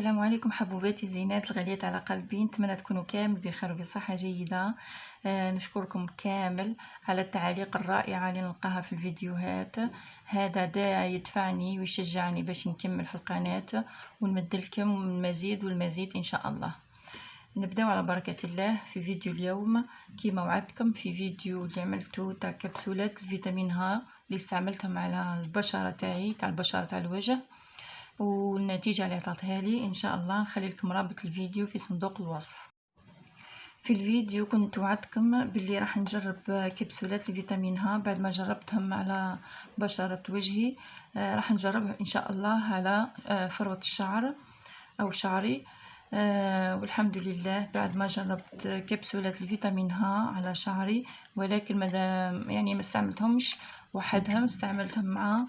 السلام عليكم حبوباتي الزينات الغاليات على قلبي، نتمنى تكونوا كامل بخير وبصحة جيدة. نشكركم كامل على التعاليق الرائعة اللي نلقاها في الفيديوهات. هذا دا يدفعني ويشجعني باش نكمل في القناة ونمد لكم المزيد والمزيد إن شاء الله. نبداو على بركة الله في فيديو اليوم. كما وعدتكم في فيديو اللي عملته تاع كبسولات الفيتامين ه اللي استعملتهم على البشرة تاعي، تاع البشرة تاع الوجه، والنتيجة اللي عطاتها لي ان شاء الله نخلي لكم رابط الفيديو في صندوق الوصف. في الفيديو كنت وعدتكم باللي راح نجرب كبسولات الفيتامين ه بعد ما جربتهم على بشرة وجهي. راح نجربها ان شاء الله على فروة الشعر او شعري. والحمد لله بعد ما جربت كبسولات الفيتامين ه على شعري، ولكن ما استعملتهمش وحدهم، استعملتهم مع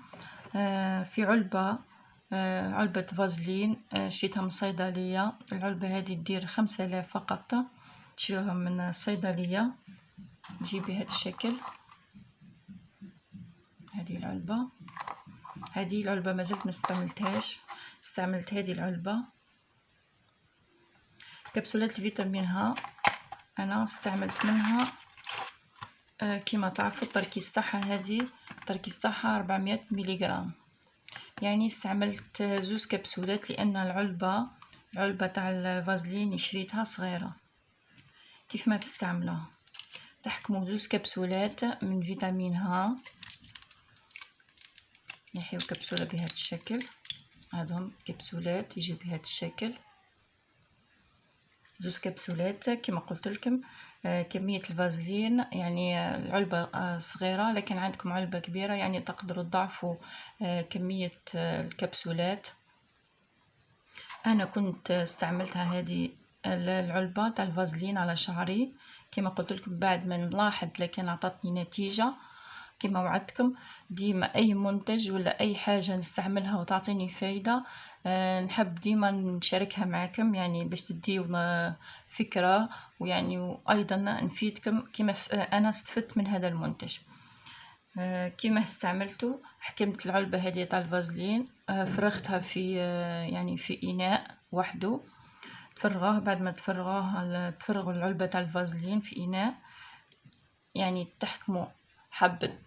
في علبة فازلين شريتها من الصيدلية. العلبة هذه تدير 5000 فقط، تشريوها من الصيدلية تجي بهذا الشكل. هذه العلبة مازلت ما استعملتهاش، استعملت هذه العلبة. كبسولات الفيتامين ه انا استعملت منها كما تعرفوا التركيز تاعها 400 ملغ، يعني استعملت زوز كبسولات لان العلبة تاع الفازلين شريتها صغيرة. كيف ما تستعملوها تحكموا زوز كبسولات من فيتامين ه. نحيو كبسولة بهذا الشكل، هذهم كبسولات يجيو بهذا الشكل، زوز كبسولات كما قلت لكم. كمية الفازلين يعني العلبة صغيرة، لكن عندكم علبة كبيرة يعني تقدروا تضاعفوا كمية الكبسولات. انا كنت استعملتها هذه العلبة تاع الفازلين على شعري كما قلت لكم بعد ما نلاحظ، لكن اعطتني نتيجة. كما وعدتكم ديما اي منتج ولا اي حاجة نستعملها وتعطيني فايدة نحب ديما نشاركها معكم، يعني باش تديو فكرة، ويعني وايضا نفيدكم كما انا استفدت من هذا المنتج. كما استعملته حكمت العلبة هذه تاع الفازلين، فرغتها في يعني في اناء وحده، تفرغوه. بعد ما تفرغوا العلبة تاع الفازلين في اناء، يعني تحكموا حبة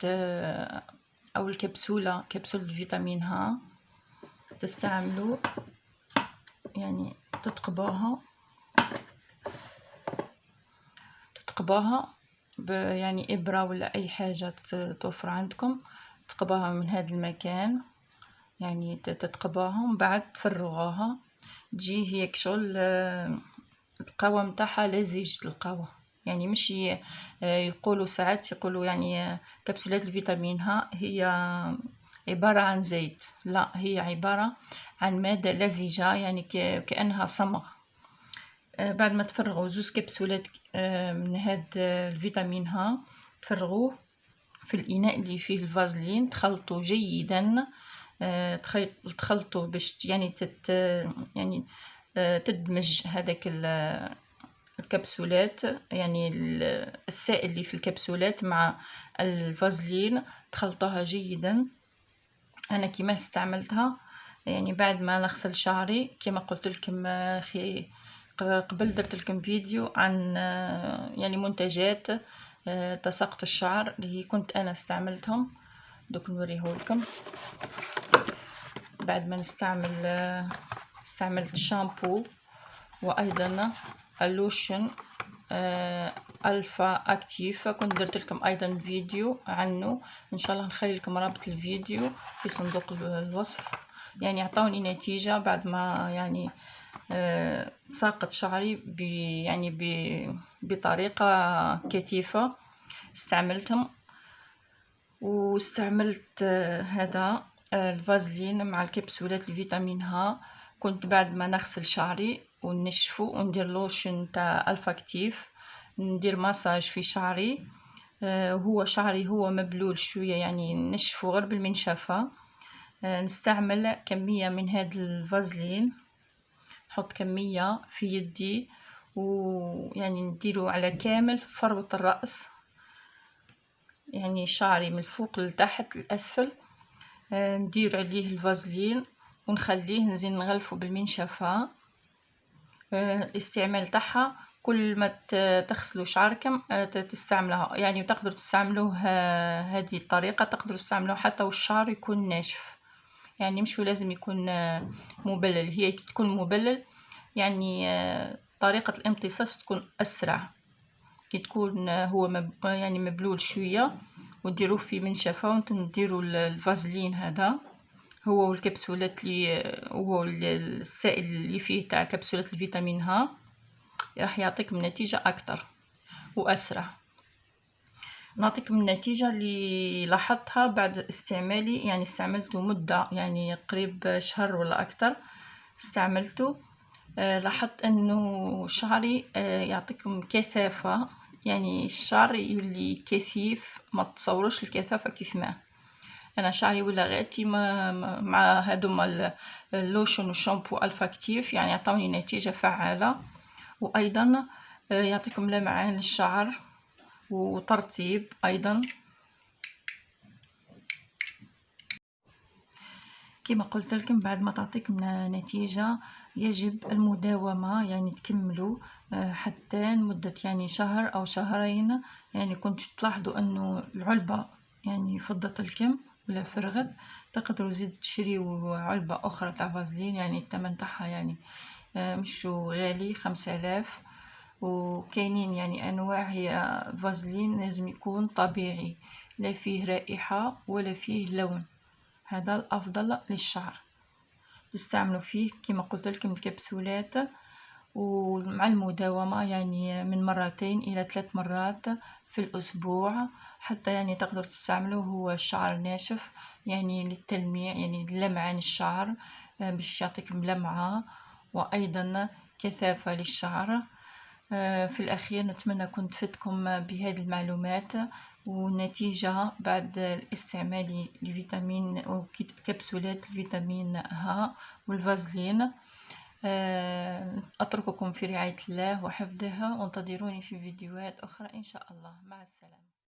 او كبسولة الفيتامين ه تستعملوا، يعني تتقبوها يعني ابرة ولا اي حاجة توفر عندكم، تقبوها من هذا المكان، يعني تتقبوها ومن بعد تفرغوها. تجي هي كشغل القوام تاعها لزج القوام، يعني مش يقولوا ساعات يقولوا يعني كبسولات الفيتامين ه هي عبارة عن زيت، لا، هي عبارة عن مادة لزجة يعني كأنها صمغ. بعد ما تفرغوا زوز كبسولات من هاد الفيتامين ه، تفرغوه في الإناء اللي فيه الفازلين، تخلطوا جيدا، تخلطوا باش يعني يعني تدمج هذاك الكبسولات، يعني السائل اللي في الكبسولات مع الفازلين، تخلطوها جيدا. انا كيما استعملتها يعني بعد ما نغسل شعري كما قلت لكم قبل درت لكم فيديو عن يعني منتجات تساقط الشعر اللي كنت انا استعملتهم، دوك نوريه لكم. بعد ما استعملت الشامبو وايضا اللوشن الفا اكتيف، كنت درت لكم ايضا فيديو عنه، ان شاء الله نخلي لكم رابط الفيديو في صندوق الوصف. يعني عطاوني نتيجة بعد ما يعني ساقط شعري يعني بطريقة كثيفة. استعملتهم واستعملت هذا الفازلين مع الكبسولات الفيتامين ه. كنت بعد ما نغسل شعري ونشفه وندير لوشن تاع الفا اكتيف، ندير مساج في شعري. شعري هو مبلول شويه، يعني نشفه غير بالمنشفه. نستعمل كميه من هذا الفازلين، نحط كميه في يدي ويعني نديره على كامل فروة الرأس، يعني شعري من الفوق لتحت لأسفل. ندير عليه الفازلين ونخليه نزيد نغلفه بالمنشفة. الاستعمال تاعها كل ما تغسلوا شعركم تستعملوها، يعني تقدروا تستعملوه هذه الطريقة تقدروا تستعملوه حتى والشعر يكون ناشف، يعني مش لازم يكون مبلل. هي تكون مبلل يعني طريقة الامتصاص تكون أسرع. كي تكون هو يعني مبلول شوية وديروه في منشفة ونديروا الفازلين هذا هو والكبسولات هو السائل اللي فيه تاع كبسولات الفيتامين ها، راح يعطيكم نتيجة أكتر وأسرع. نعطيكم النتيجة اللي لاحظتها بعد استعمالي، يعني استعملته مدة يعني قريب شهر ولا أكتر استعملته. لاحظت أنه شعري يعطيكم كثافة، يعني الشعر يولي كثيف، ما تصوروش الكثافة كيف ما انا شعري ولا غاتي مع هذوما اللوشن والشامبو الفا كتيف، يعني عطوني نتيجة فعالة. وايضا يعطيكم لمعان الشعر وترطيب ايضا. كما قلت لكم بعد ما تعطيكم نتيجة يجب المداومة، يعني تكملوا حتى لمدة يعني شهر او شهرين. يعني كنت تلاحظوا انه العلبة يعني فضت لكم ولا فرغت، تقدروا زيد تشريوا علبة اخرى تاع فازلين، يعني الثمن تاعها يعني مش غالي 5000. وكاينين يعني انواع هي فازلين لازم يكون طبيعي، لا فيه رائحة ولا فيه لون، هذا الافضل للشعر. تستعملوا فيه كما قلت لكم الكبسولات، ومع المداومة يعني من 2 إلى 3 مرات في الأسبوع، حتى يعني تقدر تستعملوه هو الشعر ناشف، يعني للتلميع يعني لمعان الشعر باش يعطيكم لمعة وأيضا كثافة للشعر. في الأخير نتمنى كنت فدتكم بهذه المعلومات والنتيجة بعد الاستعمال لفيتامين وكبسولات الفيتامين ه والفازلين. أترككم في رعاية الله وحفظه، وانتظروني في فيديوهات أخرى إن شاء الله. مع السلامة.